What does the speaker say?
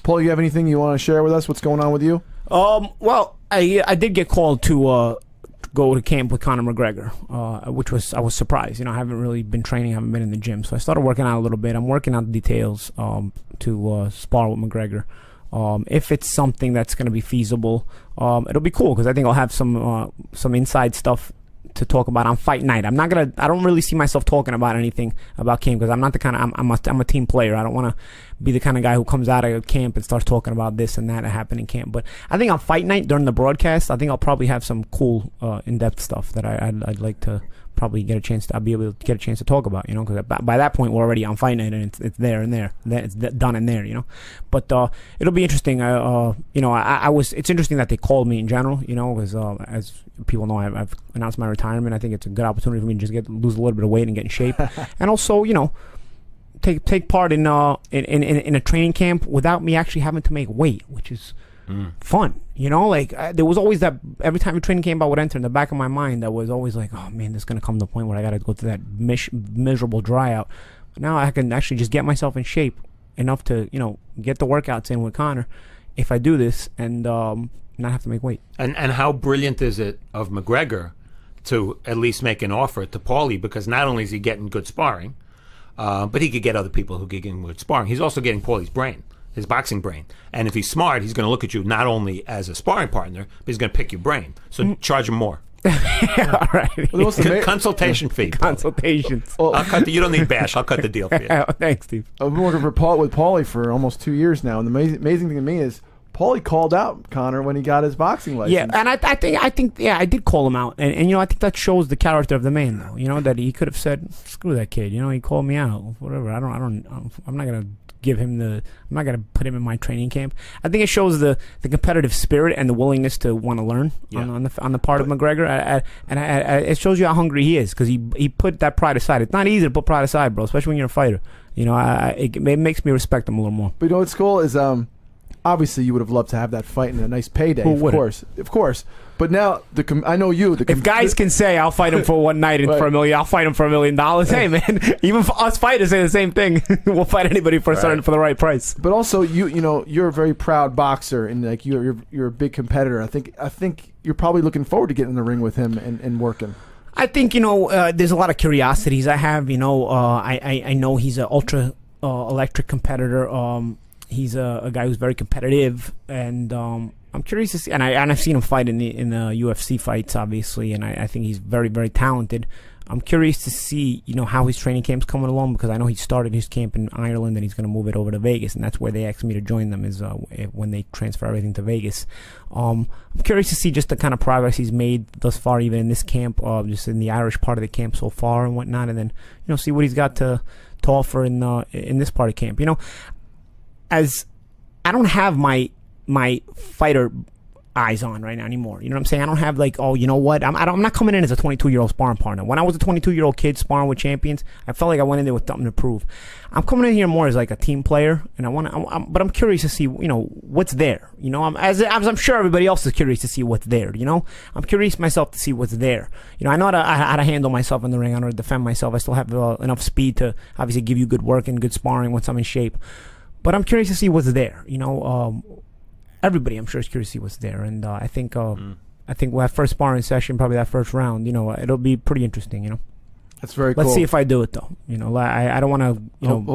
Paul, you have anything you want to share with us? What's going on with you? Well, I did get called to go to camp with Conor McGregor, I was surprised. You know, I haven't really been training, I haven't been in the gym, so I started working out a little bit. I'm working out the details to spar with McGregor. If it's something that's going to be feasible, it'll be cool because I think I'll have some inside stuff to talk about on fight night. I don't really see myself talking about anything about camp because I'm not the kind of, I'm a team player. I don't want to be the kind of guy who comes out of camp and starts talking about this and that happened in camp. But I think on fight night during the broadcast, I think I'll probably have some cool in-depth stuff that I'd like to probably get a chance to, I'll be able to get a chance to talk about, you know, because by that point we're already on fight night and it's there and there, it's done and there, you know. But it'll be interesting. You know, it's interesting that they called me in general, you know, because as people know, I've announced my retirement. I think it's a good opportunity for me to just lose a little bit of weight and get in shape, and also, you know, take part in a training camp without me actually having to make weight, which is fun. You know, like there was always that, every time a training camp I would enter, in the back of my mind, that was always like, oh man, this is going to come to the point where I got to go through that miserable dry out. But now I can actually just get myself in shape enough to, you know, get the workouts in with Conor if I do this and not have to make weight. And how brilliant is it of McGregor to at least make an offer to Pauli, because not only is he getting good sparring, but he could get other people who could get good sparring. He's also getting Pauli's brain, his boxing brain. And if he's smart, he's going to look at you not only as a sparring partner, but he's going to pick your brain. So charge him more. All right. Well, Consultation fee. Consultations. Well, you don't need bash. I'll cut the deal for you. Thanks, Steve. I've been working with Paulie for almost 2 years now, and the amazing thing to me is Paulie called out Conor when he got his boxing license. Yeah, and I think I did call him out, and you know, I think that shows the character of the man, though. You know, that he could have said, "Screw that kid." You know, he called me out, whatever. I'm not gonna give him I'm not gonna put him in my training camp. I think it shows the competitive spirit and the willingness to want to learn on the part of McGregor, and it shows you how hungry he is, because he put that pride aside. It's not easy to put pride aside, bro, especially when you're a fighter. You know, it makes me respect him a little more. But you know what's cool is obviously, you would have loved to have that fight and a nice payday. Of course. But now, I know you. If guys can say, "I'll fight him for one night and for $1 million," I'll fight him for $1 million. Hey, man, even for us fighters say the same thing. We'll fight anybody for for the right price. But also, you know, you're a very proud boxer, and like you're a big competitor. I think you're probably looking forward to getting in the ring with him and working. I think, you know, there's a lot of curiosities I have. You know, I know he's an ultra electric competitor. He's a guy who's very competitive, and I'm curious to see. And I've seen him fight in the UFC fights, obviously, and I think he's very, very talented. I'm curious to see, you know, how his training camp's coming along, because I know he started his camp in Ireland and he's going to move it over to Vegas, and that's where they asked me to join them, is when they transfer everything to Vegas. I'm curious to see just the kind of progress he's made thus far, even in this camp, just in the Irish part of the camp so far and whatnot, and then, you know, see what he's got to offer in this part of camp. You know, as I don't have my fighter eyes on right now anymore. You know what I'm saying? I don't have like, oh, you know what? I'm not coming in as a 22-year-old sparring partner. When I was a 22-year-old kid sparring with champions, I felt like I went in there with something to prove. I'm coming in here more as like a team player, and but I'm curious to see, you know, what's there. You know, as I'm sure everybody else is curious to see what's there. You know, I'm curious myself to see what's there. You know, I know how to handle myself in the ring. I know how to defend myself. I still have enough speed to obviously give you good work and good sparring once I'm in shape. But I'm curious to see what's there. You know, everybody, I'm sure, is curious to see what's there, and I think that first sparring session, probably that first round, you know, it'll be pretty interesting. You know, that's very cool. Let's see if I do it, though. You know, I don't want to, you know.